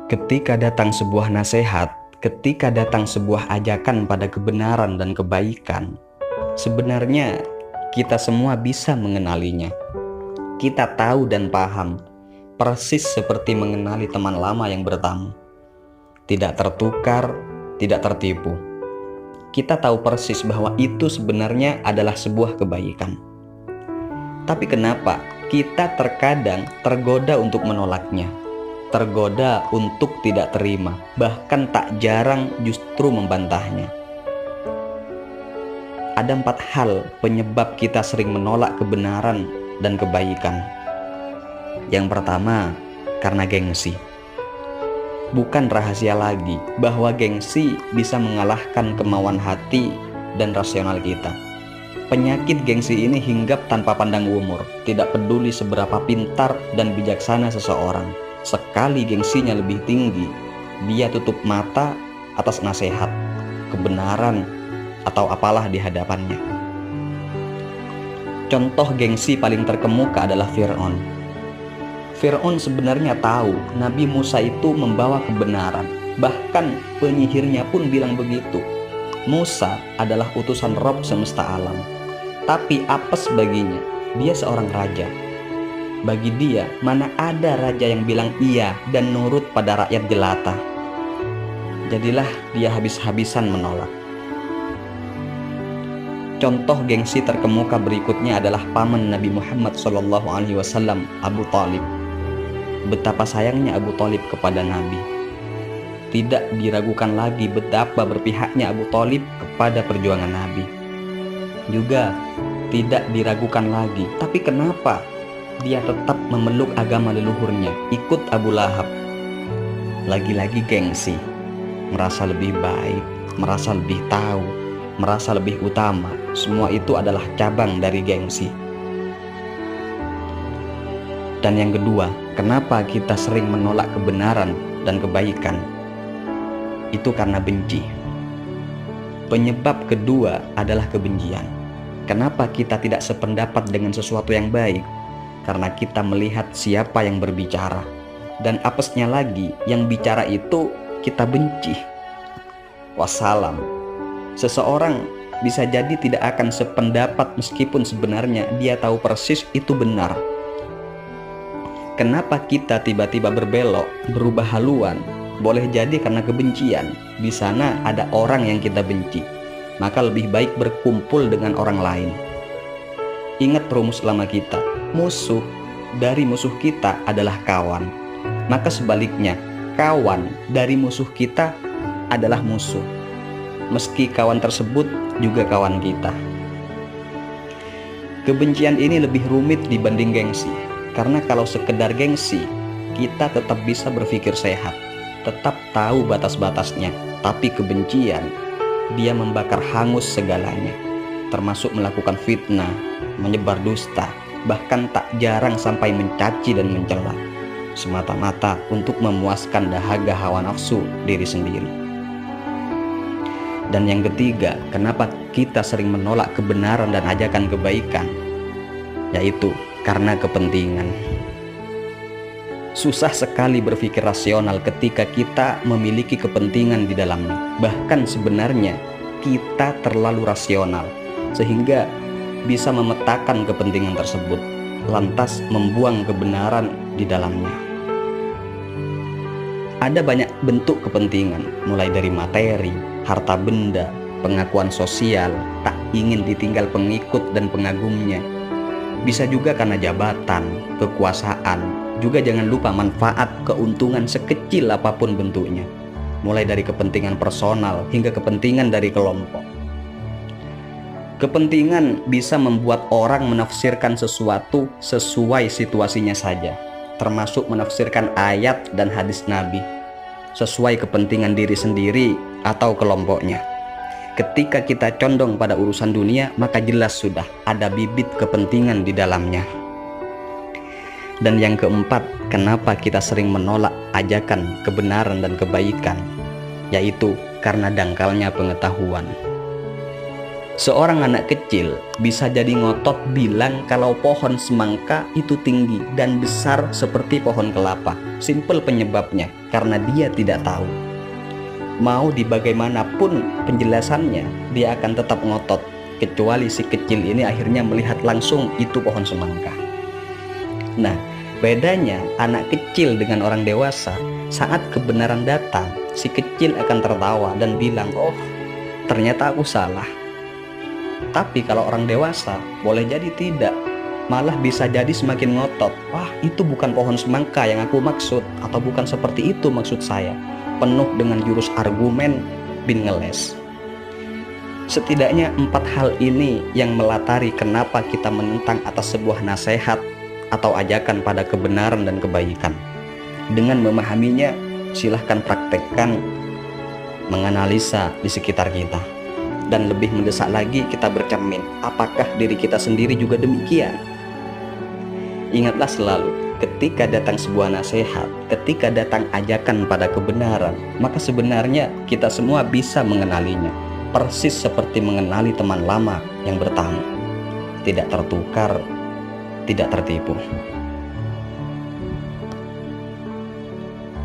Ketika datang sebuah nasihat, ketika datang sebuah ajakan pada kebenaran dan kebaikan, sebenarnya kita semua bisa mengenalinya. Kita tahu dan paham, persis seperti mengenali teman lama yang bertamu. Tidak tertukar, tidak tertipu. Kita tahu persis bahwa itu sebenarnya adalah sebuah kebaikan. Tapi kenapa kita terkadang tergoda untuk menolaknya? Tergoda untuk tidak terima, bahkan tak jarang justru membantahnya. Ada 4 hal penyebab kita sering menolak kebenaran dan kebaikan. Yang pertama, karena gengsi. Bukan rahasia lagi bahwa gengsi bisa mengalahkan kemauan hati dan rasional kita. Penyakit gengsi ini hinggap tanpa pandang umur, tidak peduli seberapa pintar dan bijaksana seseorang. Sekali gengsinya lebih tinggi, dia tutup mata atas nasihat, kebenaran, atau apalah di hadapannya. Contoh gengsi paling terkemuka adalah Fir'aun. Fir'aun sebenarnya tahu Nabi Musa itu membawa kebenaran. Bahkan penyihirnya pun bilang begitu. Musa adalah utusan Rabb semesta alam. Tapi apes baginya, dia seorang raja. Bagi dia, mana ada raja yang bilang iya dan nurut pada rakyat jelata. Jadilah dia habis-habisan menolak. Contoh gengsi terkemuka berikutnya adalah paman Nabi Muhammad SAW, Abu Thalib. Betapa sayangnya Abu Thalib kepada Nabi. Tidak diragukan lagi betapa berpihaknya Abu Thalib kepada perjuangan Nabi. Juga tidak diragukan lagi, tapi kenapa dia tetap memeluk agama leluhurnya, ikut Abu Lahab? Lagi-lagi gengsi, merasa lebih baik, merasa lebih tahu, merasa lebih utama. Semua itu adalah cabang dari gengsi. Dan yang kedua, kenapa kita sering menolak kebenaran dan kebaikan? Itu karena benci. Penyebab kedua adalah kebencian. Kenapa kita tidak sependapat dengan sesuatu yang baik? Karena kita melihat siapa yang berbicara. Dan apesnya lagi, yang bicara itu kita benci. Wassalam. Seseorang bisa jadi tidak akan sependapat meskipun sebenarnya dia tahu persis itu benar. Kenapa kita tiba-tiba berbelok, berubah haluan? Boleh jadi karena kebencian. Di sana ada orang yang kita benci. Maka lebih baik berkumpul dengan orang lain. Ingat rumus lama kita, musuh dari musuh kita adalah kawan. Maka sebaliknya, kawan dari musuh kita adalah musuh. Meski kawan tersebut juga kawan kita. Kebencian ini lebih rumit dibanding gengsi. Karena kalau sekedar gengsi, kita tetap bisa berpikir sehat, tetap tahu batas-batasnya. Tapi kebencian, dia membakar hangus segalanya, termasuk melakukan fitnah, menyebar dusta, bahkan tak jarang sampai mencaci dan mencela, semata-mata untuk memuaskan dahaga hawa nafsu diri sendiri. Dan yang ketiga, kenapa kita sering menolak kebenaran dan ajakan kebaikan? Yaitu karena kepentingan. Susah sekali berpikir rasional ketika kita memiliki kepentingan di dalamnya. Bahkan sebenarnya kita terlalu rasional sehingga bisa memetakan kepentingan tersebut, lantas membuang kebenaran di dalamnya. Ada banyak bentuk kepentingan, mulai dari materi, harta benda, pengakuan sosial, tak ingin ditinggal pengikut dan pengagumnya. Bisa juga karena jabatan, kekuasaan, juga jangan lupa manfaat, keuntungan sekecil apapun bentuknya, mulai dari kepentingan personal hingga kepentingan dari kelompok. Kepentingan bisa membuat orang menafsirkan sesuatu sesuai situasinya saja, termasuk menafsirkan ayat dan hadis Nabi sesuai kepentingan diri sendiri atau kelompoknya. Ketika kita condong pada urusan dunia, maka jelas sudah ada bibit kepentingan di dalamnya. Dan yang keempat, kenapa kita sering menolak ajakan kebenaran dan kebaikan? Yaitu karena dangkalnya pengetahuan. Seorang anak kecil bisa jadi ngotot bilang kalau pohon semangka itu tinggi dan besar seperti pohon kelapa. Simpel penyebabnya, karena dia tidak tahu. Mau di bagaimanapun penjelasannya, dia akan tetap ngotot, kecuali si kecil ini akhirnya melihat langsung itu pohon semangka. Nah, bedanya anak kecil dengan orang dewasa, saat kebenaran datang, si kecil akan tertawa dan bilang, "Oh, ternyata aku salah." Tapi kalau orang dewasa, boleh jadi tidak, malah bisa jadi semakin ngotot. "Wah, itu bukan pohon semangka yang aku maksud, atau bukan seperti itu maksud saya." Penuh dengan jurus argumen bin ngeles. Setidaknya 4 hal ini yang melatari kenapa kita menentang atas sebuah nasihat atau ajakan pada kebenaran dan kebaikan. Dengan memahaminya, silahkan praktekkan menganalisa di sekitar kita. Dan lebih mendesak lagi, kita bercermin, apakah diri kita sendiri juga demikian? Ingatlah selalu, ketika datang sebuah nasihat, ketika datang ajakan pada kebenaran, maka sebenarnya kita semua bisa mengenalinya, persis seperti mengenali teman lama yang bertamu, tidak tertukar, tidak tertipu.